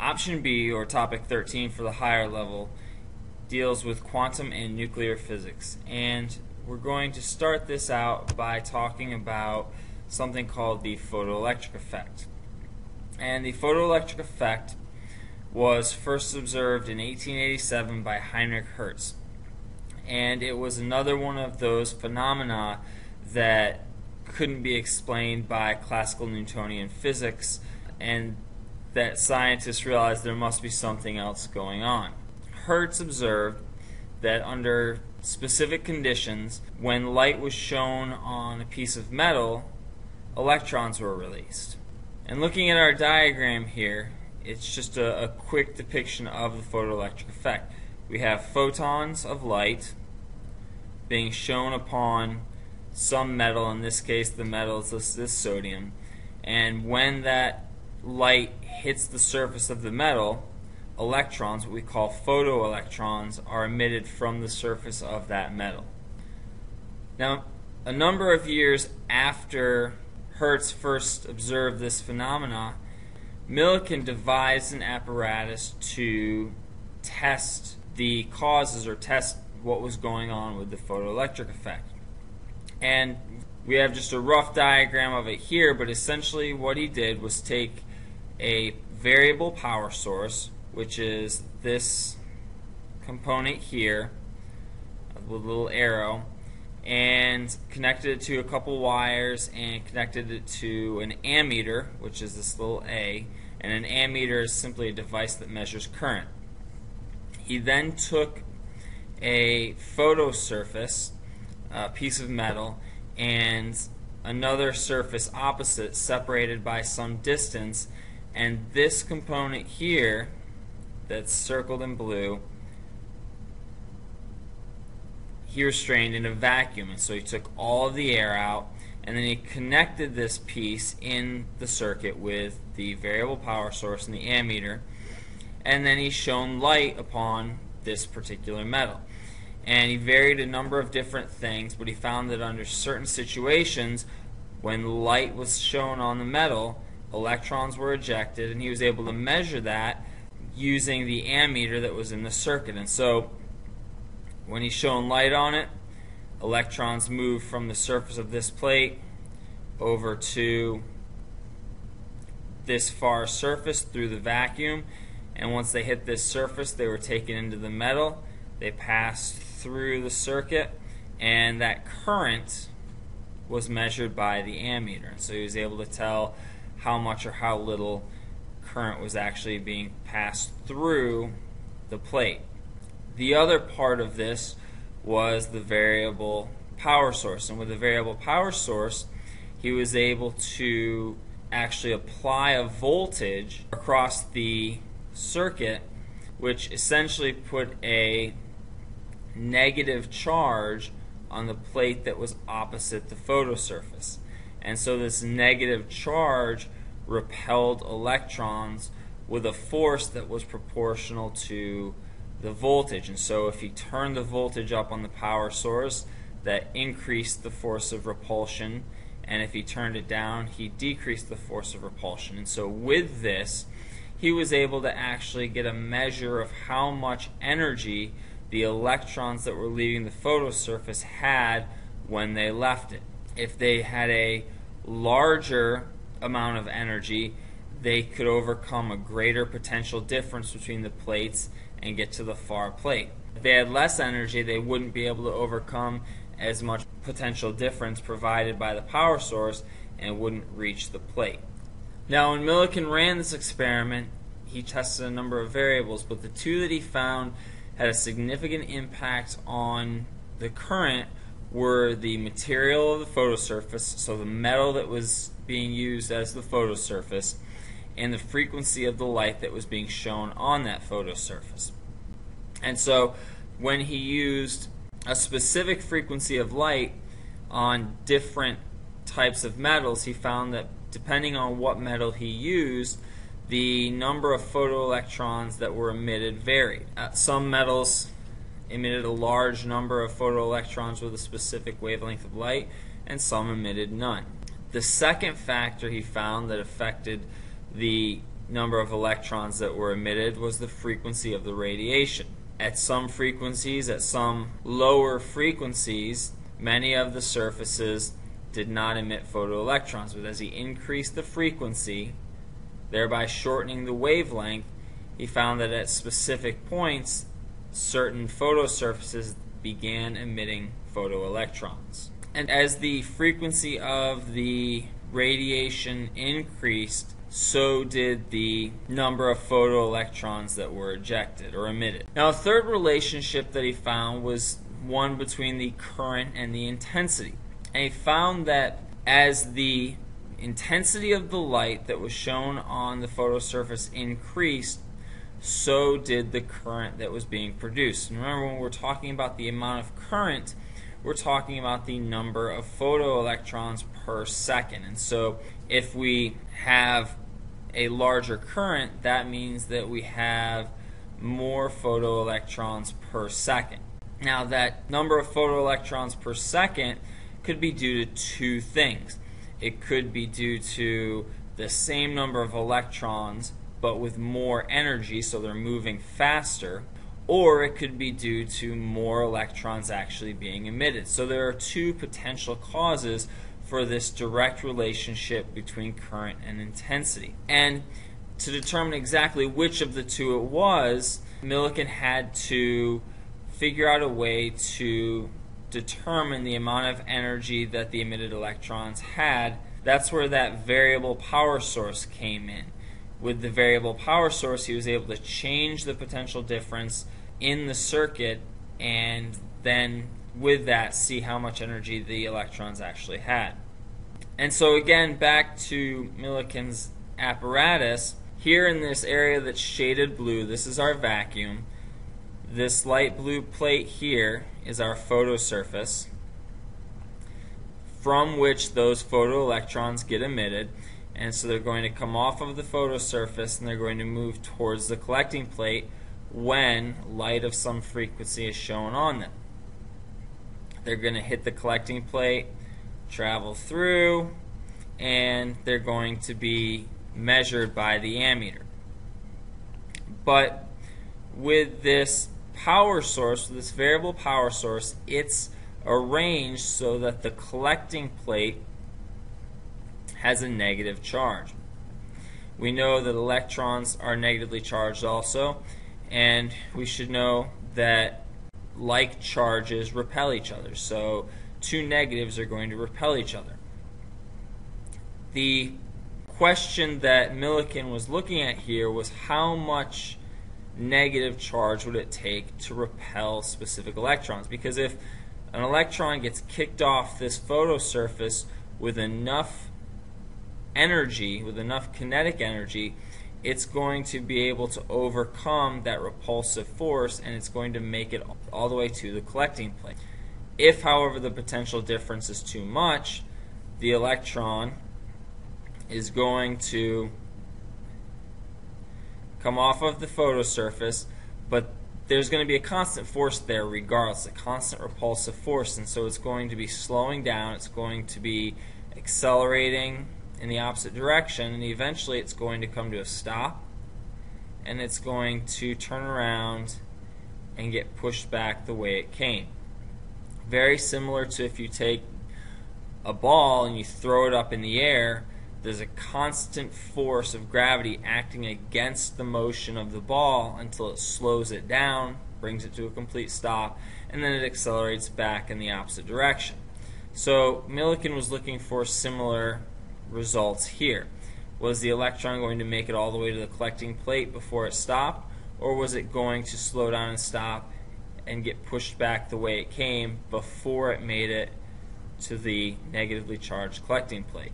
Option B, or topic 13 for the higher level, deals with quantum and nuclear physics. And we're going to start this out by talking about something called the photoelectric effect. And the photoelectric effect was first observed in 1887 by Heinrich Hertz. And it was another one of those phenomena that couldn't be explained by classical Newtonian physics, and that scientists realized there must be something else going on. Hertz observed that under specific conditions, when light was shown on a piece of metal, electrons were released. And looking at our diagram here, it's just a quick depiction of the photoelectric effect. We have photons of light being shown upon some metal. In this case, the metal is this sodium. And when that light hits the surface of the metal, electrons, what we call photoelectrons, are emitted from the surface of that metal. Now, a number of years after Hertz first observed this phenomena, Millikan devised an apparatus to test the causes, or test what was going on with the photoelectric effect. And we have just a rough diagram of it here, but essentially what he did was take a variable power source, which is this component here with a little arrow, and connected it to a couple wires and connected it to an ammeter, which is this little A, and an ammeter is simply a device that measures current. He then took a photo surface, a piece of metal, and another surface opposite, separated by some distance, and this component here that's circled in blue, he restrained in a vacuum. And so he took all of the air out, and then he connected this piece in the circuit with the variable power source and the ammeter, and then he shone light upon this particular metal. And he varied a number of different things, but he found that under certain situations, when light was shown on the metal, electrons were ejected, and he was able to measure that using the ammeter that was in the circuit. And so when he shone light on it, electrons moved from the surface of this plate over to this far surface through the vacuum, and once they hit this surface, they were taken into the metal. They passed through the circuit, and that current was measured by the ammeter. So he was able to tell how much or how little current was actually being passed through the plate. The other part of this was the variable power source, and with the variable power source, he was able to actually apply a voltage across the circuit, which essentially put a negative charge on the plate that was opposite the photosurface. And so this negative charge repelled electrons with a force that was proportional to the voltage. And so if he turned the voltage up on the power source, that increased the force of repulsion, and if he turned it down, he decreased the force of repulsion. And so with this, he was able to actually get a measure of how much energy the electrons that were leaving the photosurface had when they left it. If they had a larger amount of energy, they could overcome a greater potential difference between the plates and get to the far plate. If they had less energy, they wouldn't be able to overcome as much potential difference provided by the power source and wouldn't reach the plate. Now, when Millikan ran this experiment, he tested a number of variables, but the two that he found had a significant impact on the current were the material of the photosurface, so the metal that was being used as the photosurface, and the frequency of the light that was being shown on that photosurface. And so when he used a specific frequency of light on different types of metals, he found that depending on what metal he used, the number of photoelectrons that were emitted varied. Some metals emitted a large number of photoelectrons with a specific wavelength of light, and some emitted none. The second factor he found that affected the number of electrons that were emitted was the frequency of the radiation. At some frequencies, at some lower frequencies, many of the surfaces did not emit photoelectrons, but as he increased the frequency, thereby shortening the wavelength, he found that at specific points, certain photosurfaces began emitting photoelectrons. And as the frequency of the radiation increased, so did the number of photoelectrons that were ejected or emitted. Now, a third relationship that he found was one between the current and the intensity. And he found that as the intensity of the light that was shown on the photosurface increased, so did the current that was being produced. And remember, when we're talking about the amount of current, we're talking about the number of photoelectrons per second. And so if we have a larger current, that means that we have more photoelectrons per second. Now, that number of photoelectrons per second could be due to two things. It could be due to the same number of electrons but with more energy, so they're moving faster, or it could be due to more electrons actually being emitted. So there are two potential causes for this direct relationship between current and intensity. And to determine exactly which of the two it was, Millikan had to figure out a way to determine the amount of energy that the emitted electrons had. That's where that variable power source came in. With the variable power source, he was able to change the potential difference in the circuit and then with that see how much energy the electrons actually had. And so again, back to Millikan's apparatus, here in this area that's shaded blue, this is our vacuum. This light blue plate here is our photosurface from which those photoelectrons get emitted. And so they're going to come off of the photosurface and they're going to move towards the collecting plate when light of some frequency is shown on them. They're going to hit the collecting plate, travel through, and they're going to be measured by the ammeter. But with this power source, this variable power source, it's arranged so that the collecting plate has a negative charge. We know that electrons are negatively charged also, and we should know that like charges repel each other. So two negatives are going to repel each other. The question that Millikan was looking at here was how much negative charge would it take to repel specific electrons? Because if an electron gets kicked off this photosurface with enough energy, with enough kinetic energy, it's going to be able to overcome that repulsive force and it's going to make it all the way to the collecting plate. If, however, the potential difference is too much, the electron is going to come off of the photosurface, but there's going to be a constant force there regardless, a constant repulsive force, and so it's going to be slowing down, it's going to be accelerating in the opposite direction, and eventually it's going to come to a stop, and it's going to turn around and get pushed back the way it came. Very similar to if you take a ball and you throw it up in the air, there's a constant force of gravity acting against the motion of the ball until it slows it down, brings it to a complete stop, and then it accelerates back in the opposite direction. So Millikan was looking for similar results here. Was the electron going to make it all the way to the collecting plate before it stopped, or was it going to slow down and stop and get pushed back the way it came before it made it to the negatively charged collecting plate?